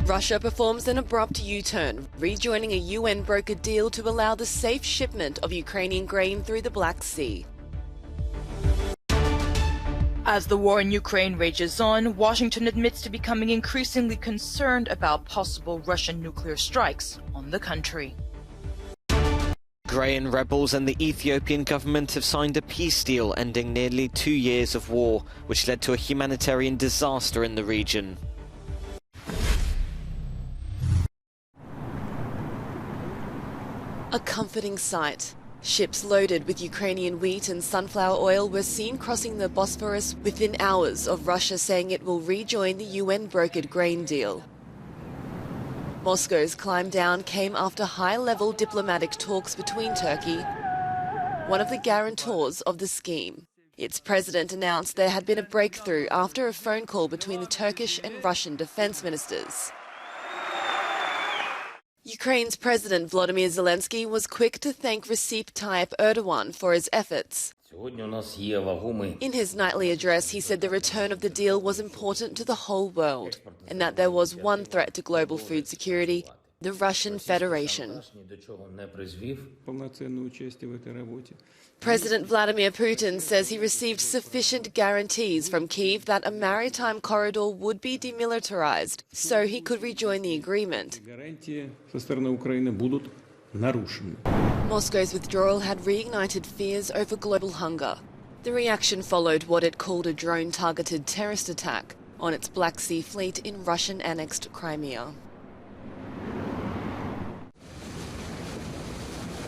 Russia performs an abrupt U-turn, rejoining a UN-brokered deal to allow the safe shipment of Ukrainian grain through the Black Sea. As the war in Ukraine rages on, Washington admits to becoming increasingly concerned about possible Russian nuclear strikes on the country. Tigrayan rebels and the Ethiopian government have signed a peace deal ending nearly 2 years of war, which led to a humanitarian disaster in the region. A comforting sight. Ships loaded with Ukrainian wheat and sunflower oil were seen crossing the Bosphorus within hours of Russia saying it will rejoin the UN-brokered grain deal. Moscow's climb down came after high-level diplomatic talks between Turkey, one of the guarantors of the scheme. Its president announced there had been a breakthrough after a phone call between the Turkish and Russian defense ministers. Ukraine's President Volodymyr Zelensky was quick to thank Recep Tayyip Erdogan for his efforts. In his nightly address, he said the return of the deal was important to the whole world and that there was one threat to global food security, the Russian Federation. President Vladimir Putin says he received sufficient guarantees from Kyiv that a maritime corridor would be demilitarized so he could rejoin the agreement. Moscow's withdrawal had reignited fears over global hunger. The reaction followed what it called a drone-targeted terrorist attack on its Black Sea fleet in Russian-annexed Crimea.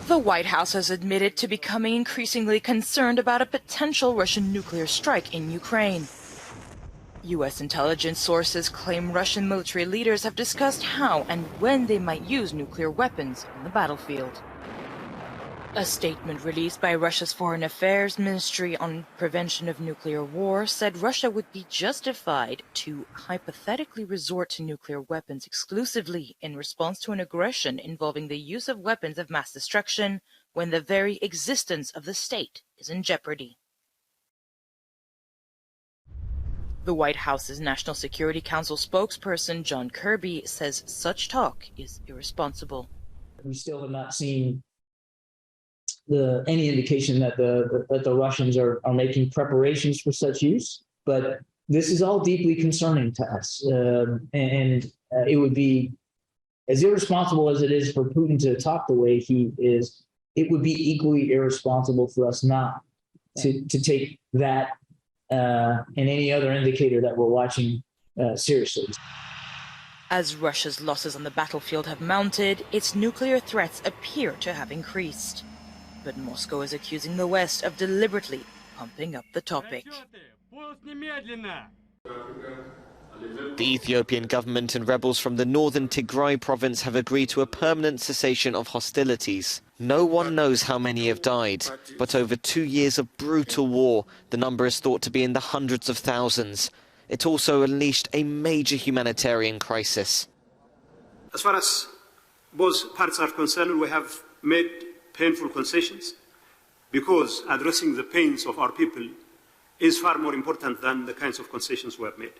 The White House has admitted to becoming increasingly concerned about a potential Russian nuclear strike in Ukraine. U.S. intelligence sources claim Russian military leaders have discussed how and when they might use nuclear weapons on the battlefield. A statement released by Russia's Foreign Affairs Ministry on prevention of nuclear war said Russia would be justified to hypothetically resort to nuclear weapons exclusively in response to an aggression involving the use of weapons of mass destruction when the very existence of the state is in jeopardy. The White House's National Security Council spokesperson John Kirby says such talk is irresponsible. We still have not seen any indication that the Russians are making preparations for such use, but this is all deeply concerning to us, and it would be as irresponsible as it is for Putin to talk the way he is. It would be equally irresponsible for us not to take that and any other indicator that we're watching seriously. As Russia's losses on the battlefield have mounted, its nuclear threats appear to have increased. But Moscow is accusing the West of deliberately pumping up the topic. The Ethiopian government and rebels from the northern Tigray province have agreed to a permanent cessation of hostilities. No one knows how many have died, but over 2 years of brutal war, the number is thought to be in the hundreds of thousands. It also unleashed a major humanitarian crisis. As far as both parts are concerned, we have made painful concessions because addressing the pains of our people is far more important than the kinds of concessions we have made.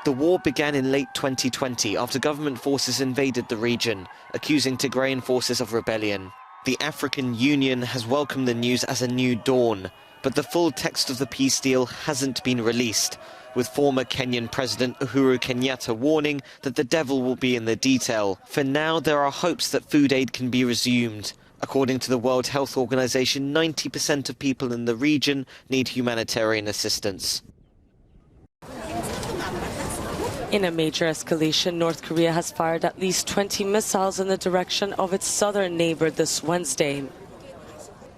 The war began in late 2020 after government forces invaded the region, accusing Tigrayan forces of rebellion. The African Union has welcomed the news as a new dawn, but the full text of the peace deal hasn't been released, with former Kenyan President Uhuru Kenyatta warning that the devil will be in the detail. For now, there are hopes that food aid can be resumed. According to the World Health Organization, 90% of people in the region need humanitarian assistance. In a major escalation, North Korea has fired at least 20 missiles in the direction of its southern neighbor this Wednesday.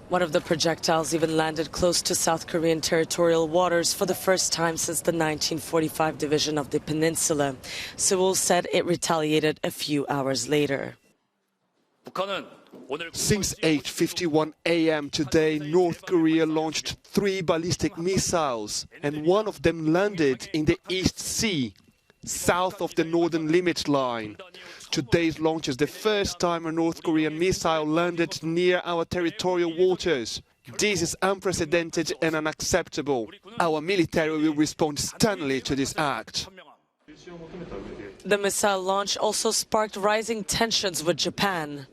One of the projectiles even landed close to South Korean territorial waters for the first time since the 1945 division of the peninsula. Seoul said it retaliated a few hours later. Since 8:51 a.m. today, North Korea launched 3 ballistic missiles, and one of them landed in the East Sea, south of the northern limit line. Today's launch is the first time a North Korean missile landed near our territorial waters. This is unprecedented and unacceptable. Our military will respond sternly to this act. The missile launch also sparked rising tensions with Japan.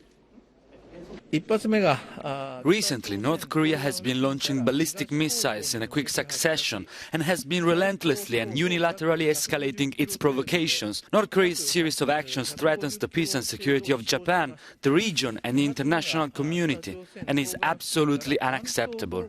Recently, North Korea has been launching ballistic missiles in a quick succession and has been relentlessly and unilaterally escalating its provocations. North Korea's series of actions threatens the peace and security of Japan, the region and the international community, and is absolutely unacceptable.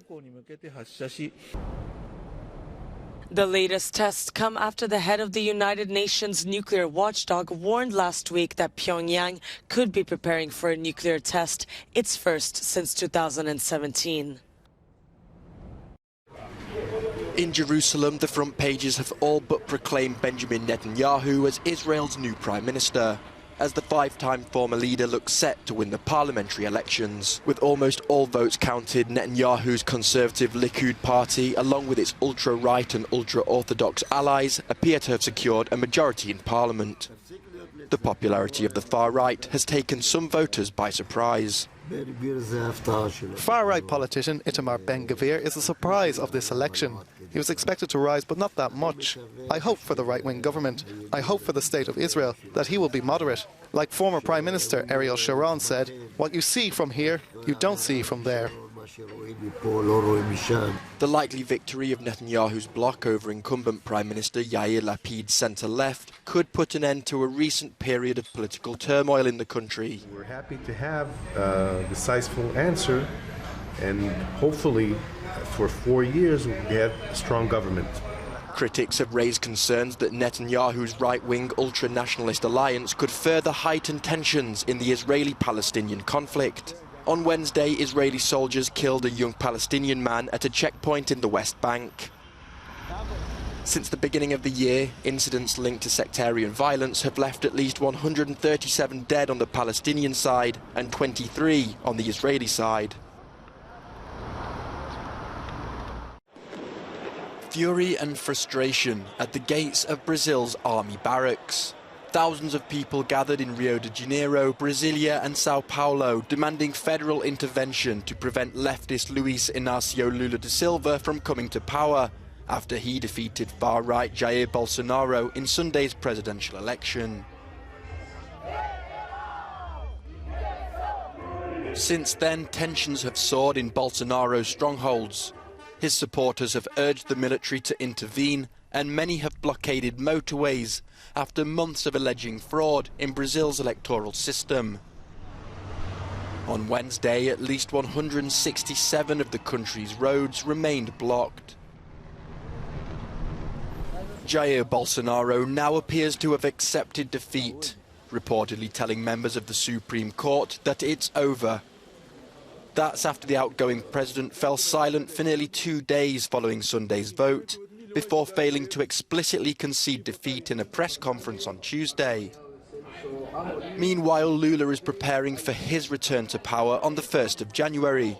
The latest tests come after the head of the United Nations nuclear watchdog warned last week that Pyongyang could be preparing for a nuclear test, its first since 2017. In Jerusalem, the front pages have all but proclaimed Benjamin Netanyahu as Israel's new prime minister, as the five-time former leader looks set to win the parliamentary elections. With almost all votes counted, Netanyahu's conservative Likud party, along with its ultra-right and ultra-orthodox allies, appear to have secured a majority in parliament. The popularity of the far-right has taken some voters by surprise. Far-right politician Itamar Ben-Gvir is the surprise of this election. He was expected to rise, but not that much. I hope for the right-wing government. I hope for the state of Israel that he will be moderate. Like former Prime Minister Ariel Sharon said, what you see from here, you don't see from there. The likely victory of Netanyahu's bloc over incumbent Prime Minister Yair Lapid's centre-left could put an end to a recent period of political turmoil in the country. We're happy to have a decisive answer, and hopefully for 4 years we'll get a strong government. Critics have raised concerns that Netanyahu's right-wing ultra-nationalist alliance could further heighten tensions in the Israeli-Palestinian conflict. On Wednesday, Israeli soldiers killed a young Palestinian man at a checkpoint in the West Bank. Since the beginning of the year, incidents linked to sectarian violence have left at least 137 dead on the Palestinian side and 23 on the Israeli side. Fury and frustration at the gates of Brazil's army barracks. Thousands of people gathered in Rio de Janeiro, Brasilia and Sao Paulo, demanding federal intervention to prevent leftist Luiz Inácio Lula da Silva from coming to power after he defeated far-right Jair Bolsonaro in Sunday's presidential election. Since then, tensions have soared in Bolsonaro's strongholds. His supporters have urged the military to intervene, and many have blockaded motorways after months of alleging fraud in Brazil's electoral system. On Wednesday, at least 167 of the country's roads remained blocked. Jair Bolsonaro now appears to have accepted defeat, reportedly telling members of the Supreme Court that it's over. That's after the outgoing president fell silent for nearly 2 days following Sunday's vote, before failing to explicitly concede defeat in a press conference on Tuesday. Meanwhile, Lula is preparing for his return to power on the 1st of January.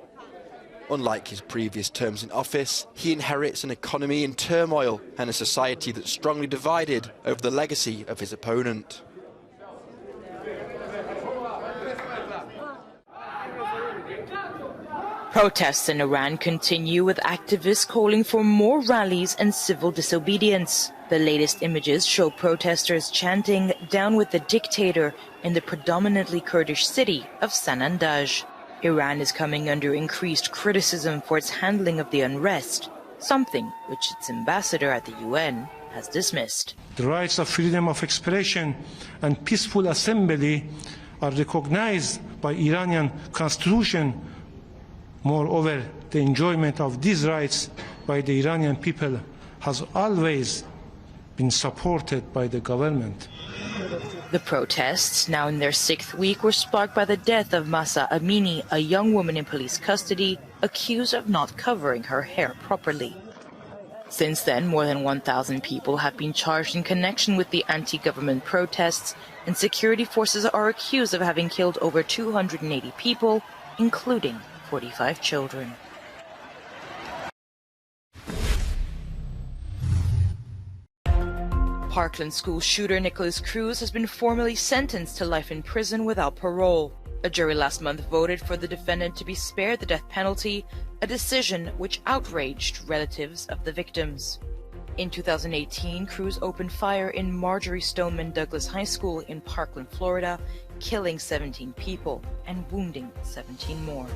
Unlike his previous terms in office, he inherits an economy in turmoil and a society that's strongly divided over the legacy of his opponent. Protests in Iran continue, with activists calling for more rallies and civil disobedience. The latest images show protesters chanting "Down with the dictator" in the predominantly Kurdish city of Sanandaj. Iran is coming under increased criticism for its handling of the unrest, something which its ambassador at the UN has dismissed. The rights of freedom of expression and peaceful assembly are recognized by Iranian constitution. Moreover, the enjoyment of these rights by the Iranian people has always been supported by the government. The protests, now in their 6th week, were sparked by the death of Mahsa Amini, a young woman in police custody, accused of not covering her hair properly. Since then, more than 1,000 people have been charged in connection with the anti-government protests, and security forces are accused of having killed over 280 people, including 45 children. Parkland school shooter Nicholas Cruz has been formally sentenced to life in prison without parole. A jury last month voted for the defendant to be spared the death penalty, a decision which outraged relatives of the victims. In 2018, crews opened fire in Marjorie Stoneman Douglas High School in Parkland, Florida, killing 17 people and wounding 17 more.